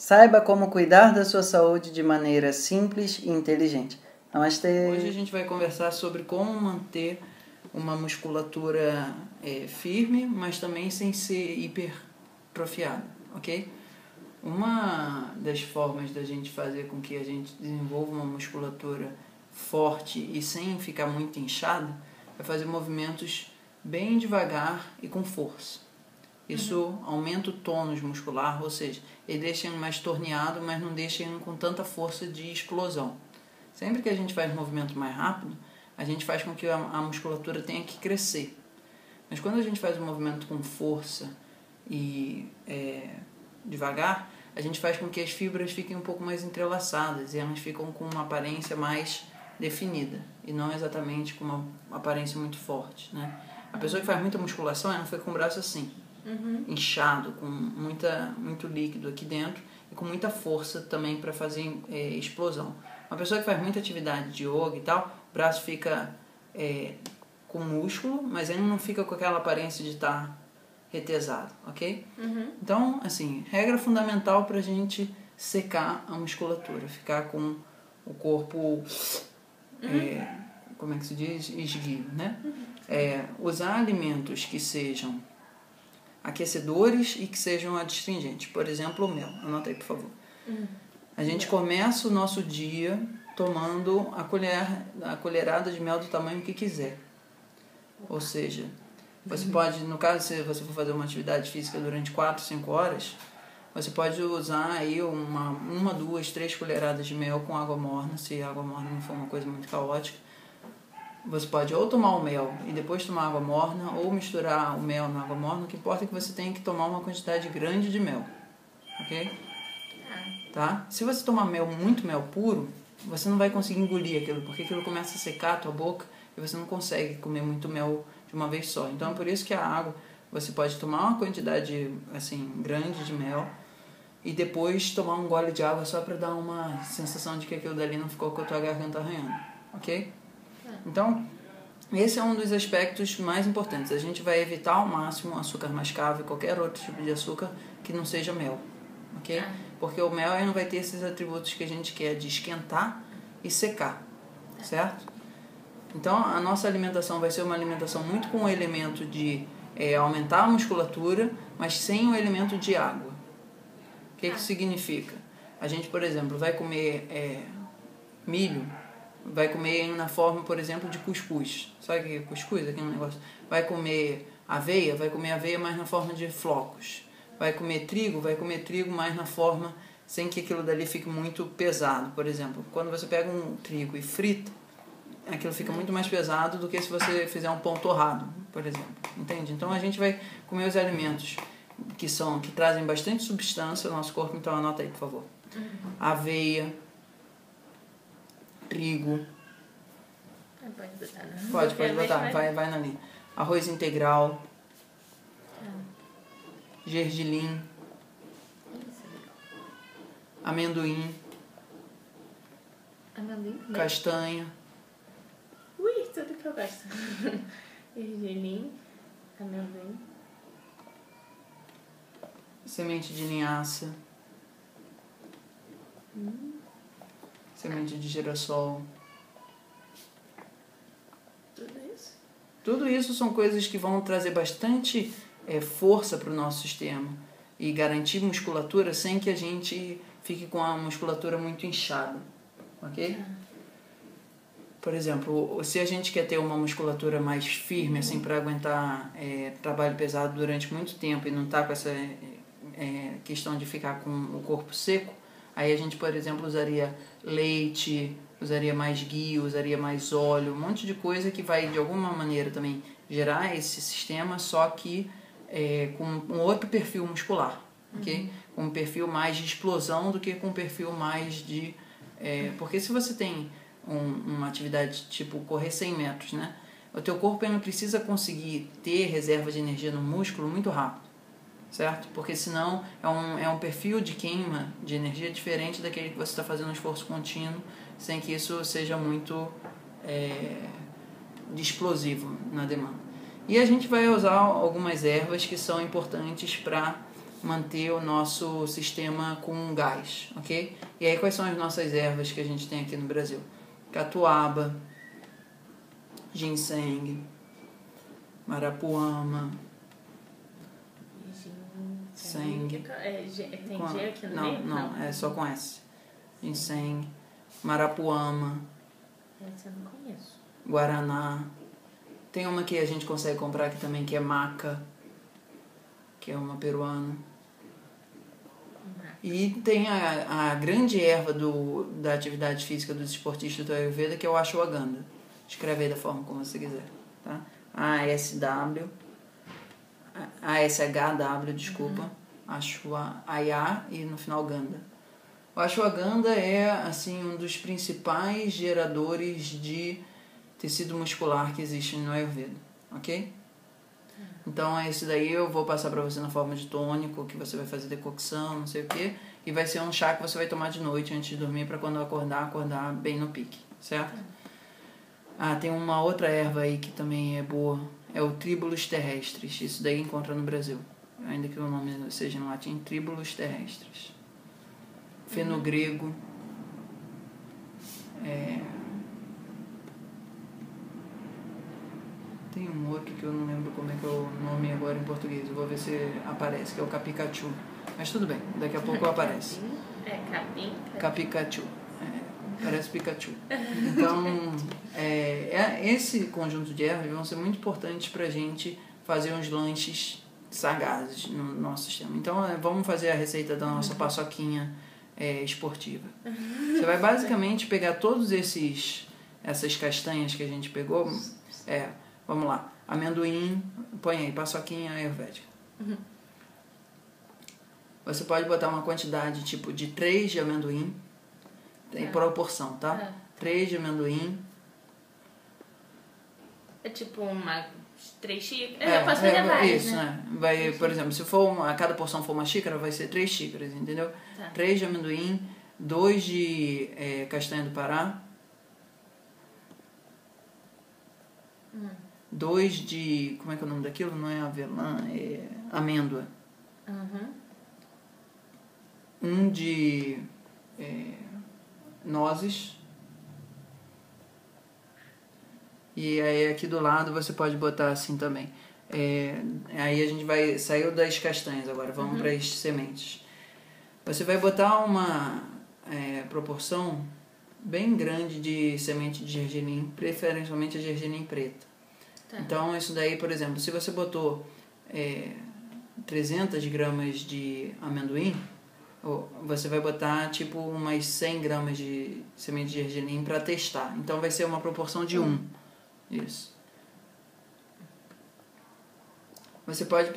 Saiba como cuidar da sua saúde de maneira simples e inteligente. Namastê. Hoje a gente vai conversar sobre como manter uma musculatura firme, mas também sem ser hipertrofiada, ok? Uma das formas da gente fazer com que a gente desenvolva uma musculatura forte e sem ficar muito inchada é fazer movimentos bem devagar e com força. Isso aumenta o tônus muscular, ou seja, ele deixa ele mais torneado, mas não deixa ele com tanta força de explosão. Sempre que a gente faz um movimento mais rápido, a gente faz com que a musculatura tenha que crescer. Mas quando a gente faz um movimento com força e devagar, a gente faz com que as fibras fiquem um pouco mais entrelaçadas e elas ficam com uma aparência mais definida e não exatamente com uma aparência muito forte, né? A pessoa que faz muita musculação, ela fica com o braço assim, inchado, com muito líquido aqui dentro e com muita força também para fazer explosão. Uma pessoa que faz muita atividade de yoga e tal, o braço fica com músculo, mas ele não fica com aquela aparência de estar retesado, ok? Então, assim, regra fundamental para a gente secar a musculatura, ficar com o corpo, como é que se diz? Esguio, né? Usar alimentos que sejam aquecedores e que sejam adstringentes. Por exemplo, o mel. Anota aí, por favor. A gente começa o nosso dia tomando a colherada de mel do tamanho que quiser. Ou seja, você pode, no caso, se você for fazer uma atividade física durante 4, 5 horas, você pode usar aí uma, 2, 3 colheradas de mel com água morna, se a água morna não for uma coisa muito caótica. Você pode ou tomar o mel e depois tomar água morna, ou misturar o mel na água morna. O que importa é que você tenha que tomar uma quantidade grande de mel, ok? Tá? Se você tomar muito mel puro, você não vai conseguir engolir aquilo, porque aquilo começa a secar a tua boca e você não consegue comer muito mel de uma vez só. Então é por isso que a água, você pode tomar uma quantidade assim grande de mel e depois tomar um gole de água só para dar uma sensação de que aquilo dali não ficou com a tua garganta arranhando, ok? Então, esse é um dos aspectos mais importantes. A gente vai evitar ao máximo açúcar mascavo e qualquer outro tipo de açúcar que não seja mel, ok? Porque o mel não vai ter esses atributos que a gente quer de esquentar e secar, certo? Então, a nossa alimentação vai ser uma alimentação muito com o elemento de aumentar a musculatura, mas sem o elemento de água. O que isso significa? A gente, por exemplo, vai comer milho, vai comer na forma, por exemplo, de cuscuz. Sabe o que é cuscuz? Aquele negócio. Vai comer aveia mais na forma de flocos. Vai comer trigo mais na forma sem que aquilo dali fique muito pesado. Por exemplo, quando você pega um trigo e frita, aquilo fica muito mais pesado do que se você fizer um pão torrado, por exemplo. Entende? Então a gente vai comer os alimentos que trazem bastante substância ao nosso corpo. Então anota aí, por favor. Aveia, trigo. Pode botar, né? Pode botar. Vai na linha. Arroz integral. Gergelim. Amendoim. Castanha. Ui, tudo que eu gosto. Gergelim, amendoim. Semente de linhaça. Semente de girassol. Tudo isso são coisas que vão trazer bastante força para o nosso sistema e garantir musculatura sem que a gente fique com a musculatura muito inchada, ok? Por exemplo, se a gente quer ter uma musculatura mais firme assim para aguentar trabalho pesado durante muito tempo e não tá com essa questão de ficar com o corpo seco, aí a gente, por exemplo, usaria leite, usaria mais ghee, usaria mais óleo, um monte de coisa que vai de alguma maneira também gerar esse sistema, só que com um outro perfil muscular, ok? Com um perfil mais de explosão do que com um perfil mais de... porque se você tem uma atividade tipo correr 100 metros, né? O teu corpo não precisa conseguir ter reserva de energia no músculo muito rápido, certo? Porque senão é um perfil de queima de energia diferente daquele que você está fazendo um esforço contínuo, sem que isso seja muito explosivo na demanda. E a gente vai usar algumas ervas que são importantes para manter o nosso sistema com gás, ok? E aí quais são as nossas ervas que a gente tem aqui no Brasil? Catuaba, ginseng, marapuama, ginseng. Tem G aqui no meio? Não, é só com S. Ginseng, marapuama, Essa eu não conheço. guaraná. Tem uma que a gente consegue comprar aqui também, que é maca, que é uma peruana. E tem a grande erva da atividade física dos esportistas do Ayurveda, que é o ashwagandha. Escreve aí da forma como você quiser, tá? ASHW, desculpa, Ashwa e no final Gandha. O ashwagandha é assim um dos principais geradores de tecido muscular que existe no Ayurveda, ok? Então esse daí eu vou passar pra você na forma de tônico, que você vai fazer decocção, não sei o que, e vai ser um chá que você vai tomar de noite antes de dormir para quando acordar bem no pique, certo? Tem uma outra erva aí que também é boa, é o Tribulus terrestris. Isso daí encontra no Brasil, ainda que o nome seja em latim, Tribulus terrestris. Fenogrego, tem um outro que eu não lembro como é que é o nome agora em português. Eu vou ver se aparece, que é o Capicachu. Mas tudo bem, daqui a pouco aparece. Capim? Capicachu. Parece Pikachu. Então, esse conjunto de ervas vão ser muito importantes pra gente fazer uns lanches sagazes no nosso sistema. Então, vamos fazer a receita da nossa paçoquinha esportiva. Você vai basicamente pegar todos essas castanhas que a gente pegou. Vamos lá. Amendoim, põe aí, paçoquinha ayurvédica. Você pode botar uma quantidade tipo de 3 de amendoim. Tem proporção, tá? 3 de amendoim. É tipo 3 xícaras. Eu posso fazer várias, isso, né? Vai, por exemplo, se for cada porção for uma xícara, vai ser 3 xícaras, entendeu? 3 de amendoim, 2 de castanha do Pará, 2 de... Como é que é o nome daquilo? Não é avelã, é amêndoa. 1 de nozes. E aí aqui do lado você pode botar assim também. Aí a gente saiu das castanhas agora, vamos para as sementes. Você vai botar uma proporção bem grande de semente de gergelim, preferencialmente a gergelim preta. Então isso daí, por exemplo, se você botou 300 gramas de amendoim, você vai botar tipo umas 100 gramas de semente de gergelim para testar. Então vai ser uma proporção de 1. Isso. Você pode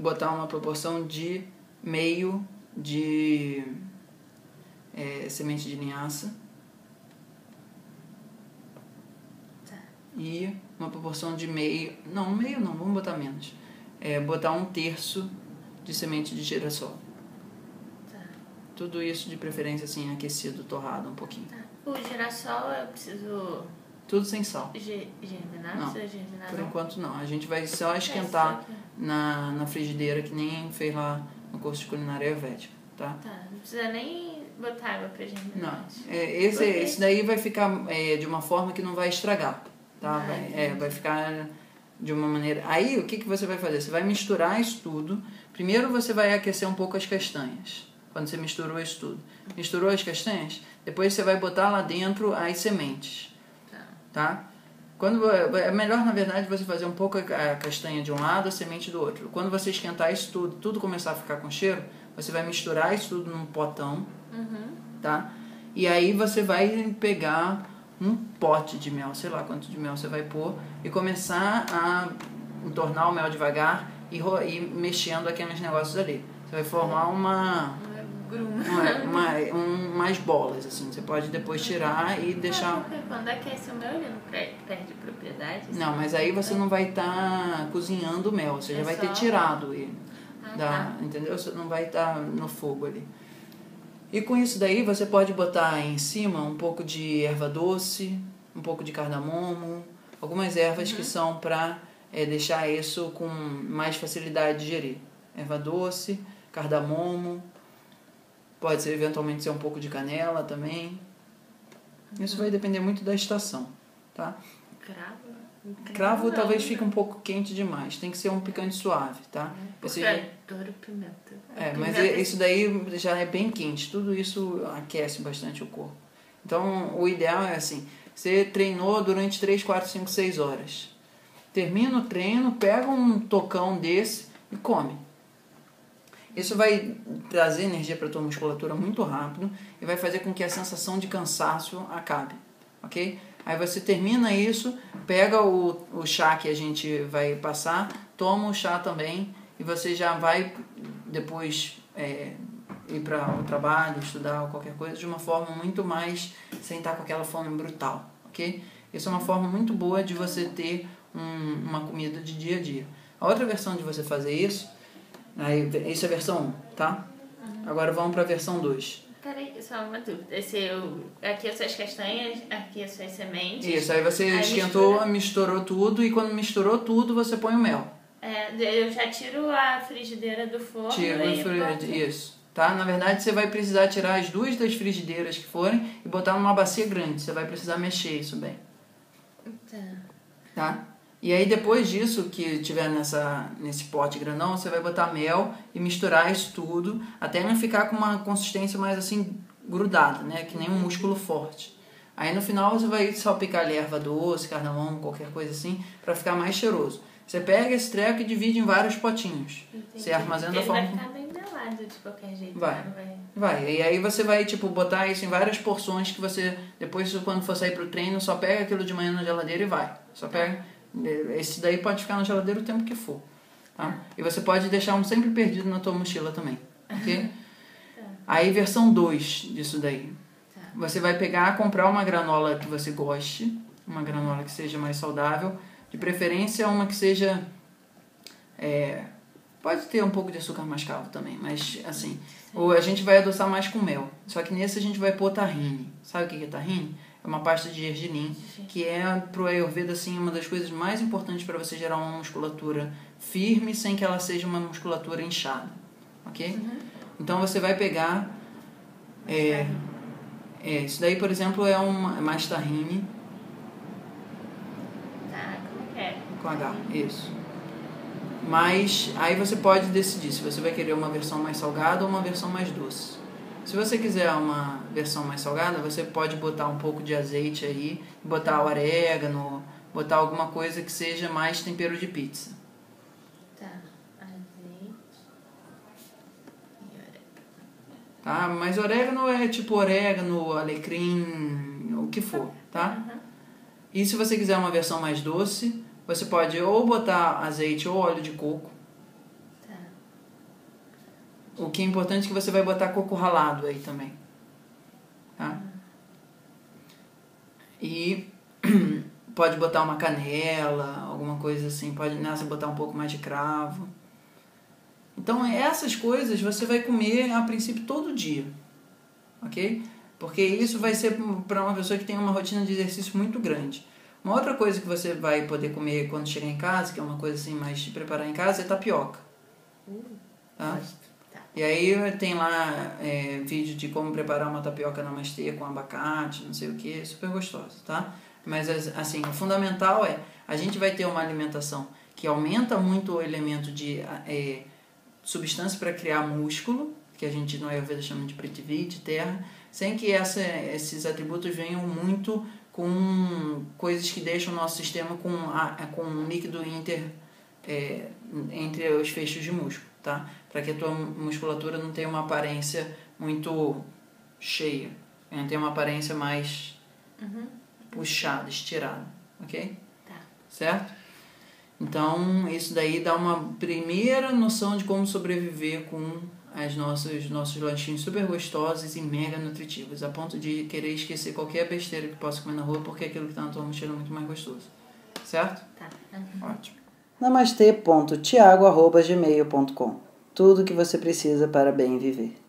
botar uma proporção de meio de semente de linhaça. E uma proporção de meio... Não, vamos botar menos. Botar 1/3 de semente de girassol. Tudo isso de preferência assim, aquecido, torrado um pouquinho. O girassol eu preciso... Tudo sem sal. Germinar? Não, Germinar, por não? enquanto não. A gente vai só esquentar na frigideira, que nem fez lá no curso de culinária ayurvédica, tá? Não precisa nem botar água pra germinar. Não, esse daí vai ficar de uma forma que não vai estragar, tá? Vai ficar de uma maneira... Aí, o que você vai fazer? Você vai misturar isso tudo. Primeiro você vai aquecer um pouco as castanhas, quando você misturou isso tudo. Misturou as castanhas, depois você vai botar lá dentro as sementes, tá? É melhor, na verdade, você fazer um pouco a castanha de um lado, a semente do outro. Quando você esquentar isso tudo começar a ficar com cheiro, você vai misturar isso tudo num potão, tá? E aí você vai pegar um pote de mel, sei lá quanto de mel você vai pôr, e começar a entornar o mel devagar e mexendo aqueles negócios ali. Você vai formar umas bolas, assim. Você pode depois tirar e deixar... Porque quando aquece o mel, ele não perde propriedades? Não, mas aí você não vai estar cozinhando o mel. Você já vai ter tirado ele. Entendeu? Você não vai estar no fogo ali. E com isso daí, você pode botar em cima um pouco de erva doce, um pouco de cardamomo, algumas ervas que são para deixar isso com mais facilidade de digerir. Erva doce, cardamomo, pode ser eventualmente ser um pouco de canela também. Isso vai depender muito da estação, tá? Cravo talvez fique um pouco quente demais, tem que ser um picante suave, tá? Porque eu adoro pimenta. Mas isso daí já é bem quente, tudo isso aquece bastante o corpo. Então, o ideal é assim, você treinou durante 3, 4, 5, 6 horas. Termina o treino, pega um tocão desse e come. Isso vai trazer energia para a tua musculatura muito rápido e vai fazer com que a sensação de cansaço acabe, ok? Aí você termina isso, pega o chá que a gente vai passar, toma o chá também e você já vai depois ir para o trabalho, estudar ou qualquer coisa de uma forma muito mais sem estar com aquela fome brutal, ok? Isso é uma forma muito boa de você ter uma comida de dia a dia. A outra versão de você fazer isso, isso é a versão 1, tá? Agora vamos para a versão 2. Peraí, só uma dúvida. Aqui as suas castanhas, aqui as suas sementes. Isso, aí você esquentou, misturou tudo e quando misturou tudo você põe o mel. Eu já tiro a frigideira do forno. Isso. Tá? Na verdade, você vai precisar tirar as 2 das frigideiras que forem e botar numa bacia grande. Você vai precisar mexer isso bem. Tá? E aí, depois disso, que tiver nesse pote grandão, você vai botar mel e misturar isso tudo até não ficar com uma consistência mais assim, grudada, né? Que nem um músculo forte. Aí, no final, você vai salpicar ali erva doce, cardamomo, qualquer coisa assim, para ficar mais cheiroso. Você pega esse treco e divide em vários potinhos. Entendi. Você armazena da forma... Vai ficar bem melado de qualquer jeito. Vai. E aí você vai, botar isso em várias porções que você, depois, quando for sair pro treino, só pega aquilo de manhã na geladeira e vai. Só pega... Esse daí pode ficar na geladeira o tempo que for. Tá? E você pode deixar um sempre perdido na tua mochila também. Ok? Aí, versão 2 disso daí. Você vai comprar uma granola que você goste. Uma granola que seja mais saudável. De preferência, uma que seja... pode ter um pouco de açúcar mascavo também. Mas, assim... Ou a gente vai adoçar mais com mel. Só que nesse a gente vai pôr tahine. Sabe o que é tahine? É uma pasta de gergelim, que pro Ayurveda, assim, uma das coisas mais importantes para você gerar uma musculatura firme sem que ela seja uma musculatura inchada, ok? Então você vai pegar... isso daí, por exemplo, é mais tahine. Como é? Com H, isso. Mas aí você pode decidir se você vai querer uma versão mais salgada ou uma versão mais doce. Se você quiser uma versão mais salgada, você pode botar um pouco de azeite aí, botar orégano, botar alguma coisa que seja mais tempero de pizza. Azeite e orégano. Tá? Mas orégano é tipo orégano, alecrim, o que for, tá? E se você quiser uma versão mais doce, você pode ou botar azeite ou óleo de coco. O que é importante é que você vai botar coco ralado aí também. Tá? E pode botar uma canela, alguma coisa assim. Pode nessa botar um pouco mais de cravo. Então, essas coisas você vai comer, a princípio, todo dia. Ok? Porque isso vai ser para uma pessoa que tem uma rotina de exercício muito grande. Uma outra coisa que você vai poder comer quando chegar em casa, que é uma coisa assim mais de preparar em casa, é tapioca. Tá? E aí tem lá vídeo de como preparar uma tapioca namastê com abacate, não sei o que, super gostoso, tá? Mas assim, o fundamental a gente vai ter uma alimentação que aumenta muito o elemento de substância para criar músculo, que a gente no Ayurveda chama de prithvi, de terra, sem que esses atributos venham muito com coisas que deixam o nosso sistema com um líquido entre os feixes de músculo, tá? Para que a tua musculatura não tenha uma aparência muito cheia, não tenha uma aparência mais puxada, estirada, ok? Certo? Então, isso daí dá uma primeira noção de como sobreviver com nossos lanchinhos super gostosos e mega nutritivos, a ponto de querer esquecer qualquer besteira que possa comer na rua, porque aquilo que está na tua mochila é muito mais gostoso. Certo? Ótimo. Namastê.tiago@gmail.com. Tudo que você precisa para bem viver.